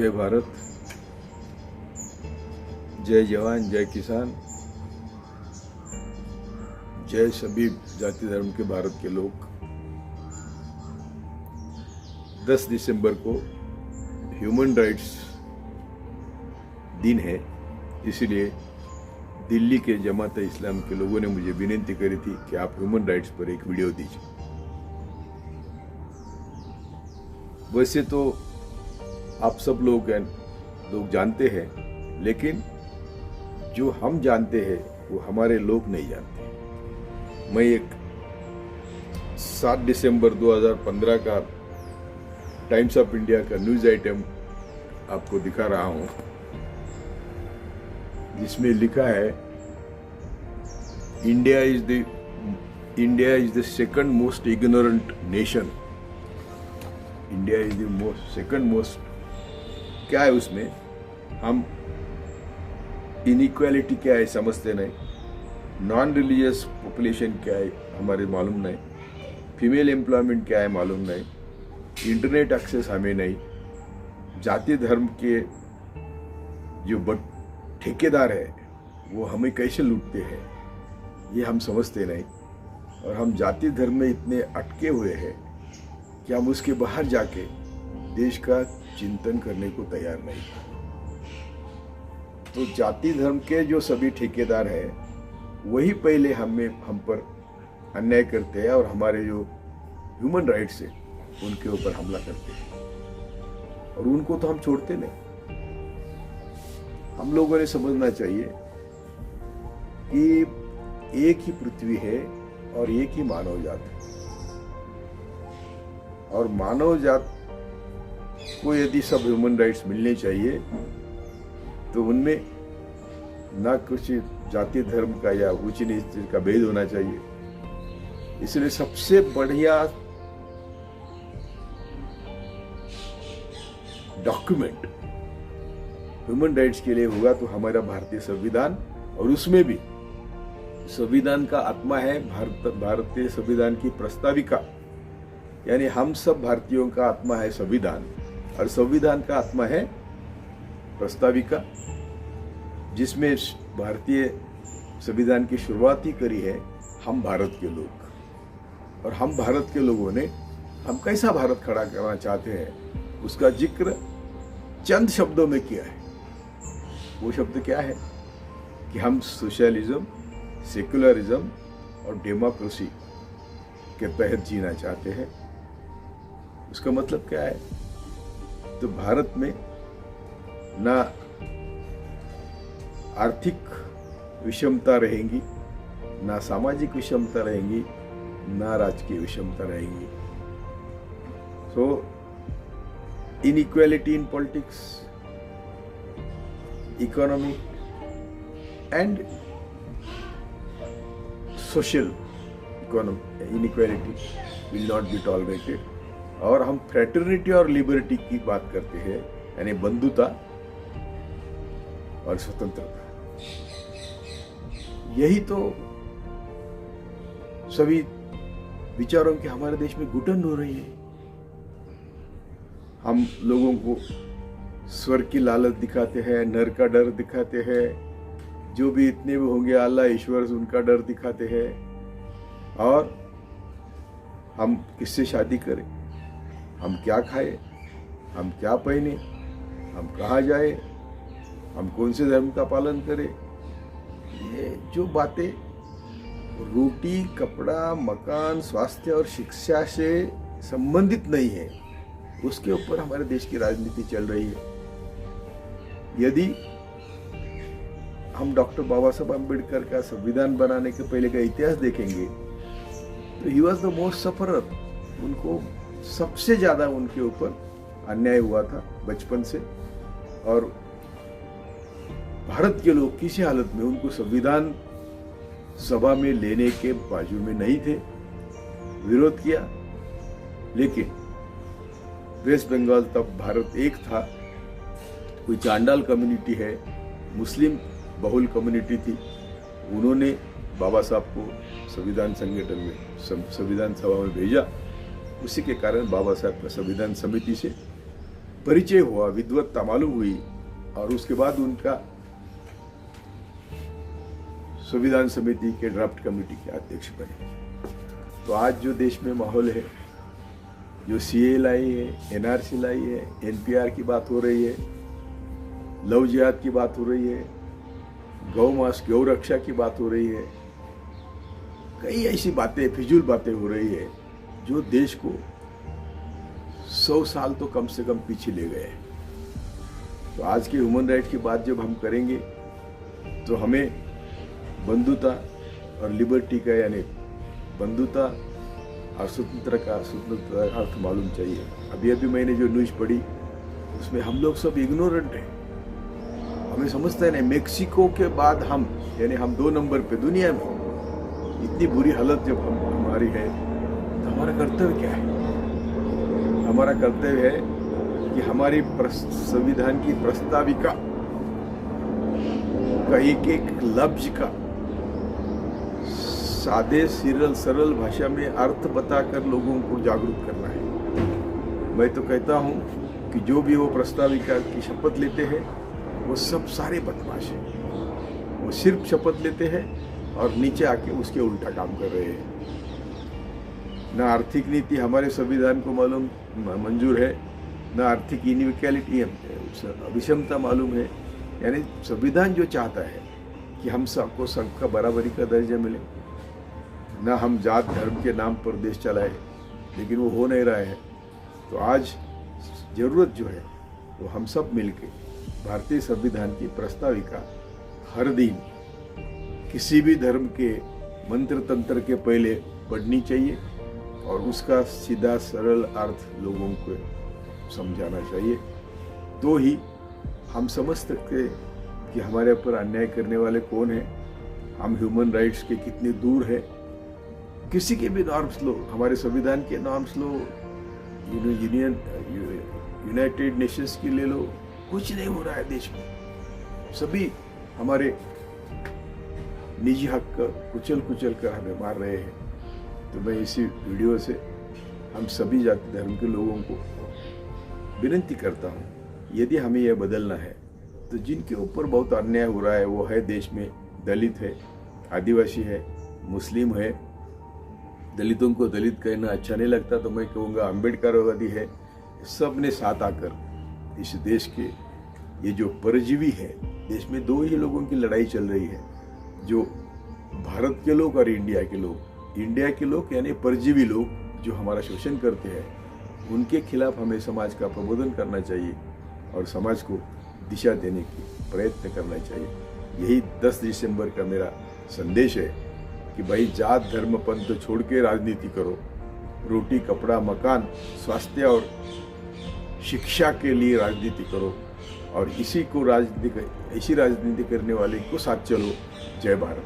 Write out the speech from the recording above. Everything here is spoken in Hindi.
जय भारत, जय जवान, जय किसान, जय सभी जाति धर्म के भारत के लोग। 10 दिसंबर को ह्यूमन राइट्स दिन है, इसलिए दिल्ली के जमात इस्लाम के लोगों ने मुझे विनती करी थी कि आप ह्यूमन राइट्स पर एक वीडियो दीजिए। वैसे तो आप सब लोग जानते हैं, लेकिन जो हम जानते हैं वो हमारे लोग नहीं जानते। मैं एक 7 दिसंबर 2015 का टाइम्स ऑफ इंडिया का न्यूज आइटम आपको दिखा रहा हूं, जिसमें लिखा है India is the second most ignorant nation. India is the second most, क्या है उसमें? हम इनइक्वालिटी क्या है समझते नहीं, नॉन रिलीजियस पॉपुलेशन क्या है हमारे मालूम नहीं, फीमेल एम्प्लॉयमेंट क्या है मालूम नहीं, इंटरनेट एक्सेस हमें नहीं, जाति धर्म के जो ठेकेदार है वो हमें कैसे लूटते हैं ये हम समझते नहीं, और हम जाति धर्म में इतने अटके हुए हैं कि हम उसके बाहर जाके देश का चिंतन करने को तैयार नहीं। तो जाति धर्म के जो सभी ठेकेदार हैं वही पहले हम पर अन्याय करते हैं और हमारे जो ह्यूमन राइट्स है उनके ऊपर हमला करते हैं, और उनको तो हम छोड़ते नहीं। हम लोगों ने समझना चाहिए कि एक ही पृथ्वी है और एक ही मानव जात है, और मानव जात को यदि सब ह्यूमन राइट्स मिलने चाहिए तो उनमें ना कुछ जाति धर्म का या ऊंच नीच का भेद होना चाहिए। इसलिए सबसे बढ़िया डॉक्यूमेंट ह्यूमन राइट्स के लिए होगा तो हमारा भारतीय संविधान, और उसमें भी संविधान का आत्मा है भारतीय संविधान की प्रस्ताविका, यानी हम सब भारतीयों का आत्मा है संविधान, और संविधान का आत्मा है प्रस्ताविका, जिसमें भारतीय संविधान की शुरुआत ही करी है हम भारत के लोग। और हम भारत के लोगों ने हम कैसा भारत खड़ा करना चाहते हैं उसका जिक्र चंद शब्दों में किया है। वो शब्द क्या है कि हम सोशलिज्म, सेक्युलरिज्म और डेमोक्रेसी के तहत जीना चाहते हैं। उसका मतलब क्या है? तो भारत में ना आर्थिक विषमता रहेगी, ना सामाजिक विषमता रहेगी, ना राजकीय विषमता रहेगी। So inequality in politics, economy and social inequality will not be tolerated. और हम फ्रेटर्निटी और लिबर्टी की बात करते हैं, यानी बंधुता और स्वतंत्रता। यही तो सभी विचारों की हमारे देश में घुटन हो रही है। हम लोगों को स्वर्ग की लालच दिखाते हैं, नर का डर दिखाते हैं, जो भी इतने भी होंगे अल्लाह ईश्वर उनका डर दिखाते हैं, और हम किससे शादी करें, हम क्या खाए, हम क्या पहने, हम कहाँ जाए, हम कौन से धर्म का पालन करें, ये जो बातें रोटी, कपड़ा, मकान, स्वास्थ्य और शिक्षा से संबंधित नहीं है, उसके ऊपर हमारे देश की राजनीति चल रही है। यदि हम डॉक्टर बाबा साहब अम्बेडकर का संविधान बनाने के पहले का इतिहास देखेंगे तो he was the most sufferer. उनको सबसे ज्यादा उनके ऊपर अन्याय हुआ था बचपन से, और भारत के लोग किसी हालत में उनको संविधान सभा में लेने के बाजू में नहीं थे, विरोध किया। लेकिन वेस्ट बंगाल तब भारत एक था, कोई चांडाल कम्युनिटी है, मुस्लिम बहुल कम्युनिटी थी, उन्होंने बाबा साहब को संविधान संगठन में संविधान सभा में भेजा। उसी के कारण बाबा साहब का संविधान समिति से परिचय हुआ, विद्वत्ता मालूम हुई, और उसके बाद उनका संविधान समिति के ड्राफ्ट कमेटी के अध्यक्ष बने। तो आज जो देश में माहौल है, जो सीए लाई है, एनआरसी लाई है, एनपीआर की बात हो रही है, लव जिहाद की बात हो रही है, गौ मास गौ रक्षा की बात हो रही है, कई ऐसी बातें, फिजूल बातें हो रही है जो देश को 100 साल तो कम से कम पीछे ले गए। तो आज के ह्यूमन राइट की बात जब हम करेंगे तो हमें बंधुता और लिबर्टी का, यानी बंधुता और स्वतंत्रता का अर्थ मालूम चाहिए। अभी अभी मैंने जो न्यूज पढ़ी उसमें हम लोग सब इग्नोरेंट हैं, हमें समझता है नहीं। मेक्सिको के बाद हम, यानी हम 2 नंबर पे दुनिया में, इतनी बुरी हालत जब हमारी है तो हमारा कर्तव्य क्या है? हमारा कर्तव्य है कि हमारी संविधान की प्रस्ताविका का एक एक लफ्ज का सादे सरल भाषा में अर्थ बताकर लोगों को जागरूक करना है। मैं तो कहता हूं कि जो भी वो प्रस्ताविका की शपथ लेते हैं वो सब सारे बदमाश हैं। वो सिर्फ शपथ लेते हैं और नीचे आके उसके उल्टा काम कर रहे हैं। ना आर्थिक नीति हमारे संविधान को मालूम मंजूर है, ना आर्थिक इनइक्वालिटी, अविषमता मालूम है। यानी संविधान जो चाहता है कि हम सबको सबका बराबरी का दर्जा मिले, ना हम जात धर्म के नाम पर देश चलाए, लेकिन वो हो नहीं रहा है। तो आज जरूरत जो है वो हम सब मिलके भारतीय संविधान की प्रस्ताविका हर दिन किसी भी धर्म के मंत्र तंत्र के पहले पढ़नी चाहिए और उसका सीधा सरल अर्थ लोगों को समझाना चाहिए। तो ही हम समझ सकते कि हमारे ऊपर अन्याय करने वाले कौन हैं, हम ह्यूमन राइट्स के कितने दूर हैं। किसी के भी नॉर्म्स लो, हमारे संविधान के नॉर्म्स लो, यूनाइटेड नेशंस की ले लो, कुछ नहीं हो रहा है देश में। सभी हमारे निजी हक कुचल कर हमें मार रहे हैं। तो मैं इसी वीडियो से हम सभी जाति धर्म के लोगों को विनती करता हूँ, यदि हमें यह बदलना है तो जिनके ऊपर बहुत अन्याय हो रहा है वो है देश में दलित है, आदिवासी है, मुस्लिम है। दलितों को दलित कहना अच्छा नहीं लगता तो मैं कहूँगा अम्बेडकरवादी है। सब ने साथ आकर इस देश के ये जो परजीवी है, देश में 2 ही लोगों की लड़ाई चल रही है, जो भारत के लोग और इंडिया के लोग। इंडिया के लोग यानी परजीवी लोग जो हमारा शोषण करते हैं, उनके खिलाफ हमें समाज का प्रबोधन करना चाहिए और समाज को दिशा देने की प्रयत्न करना चाहिए। यही 10 दिसंबर का मेरा संदेश है कि भाई जात धर्म पंथ छोड़ के राजनीति करो। रोटी कपड़ा मकान स्वास्थ्य और शिक्षा के लिए राजनीति करो और इसी राजनीति करने वाले को साथ चलो। जय भारत।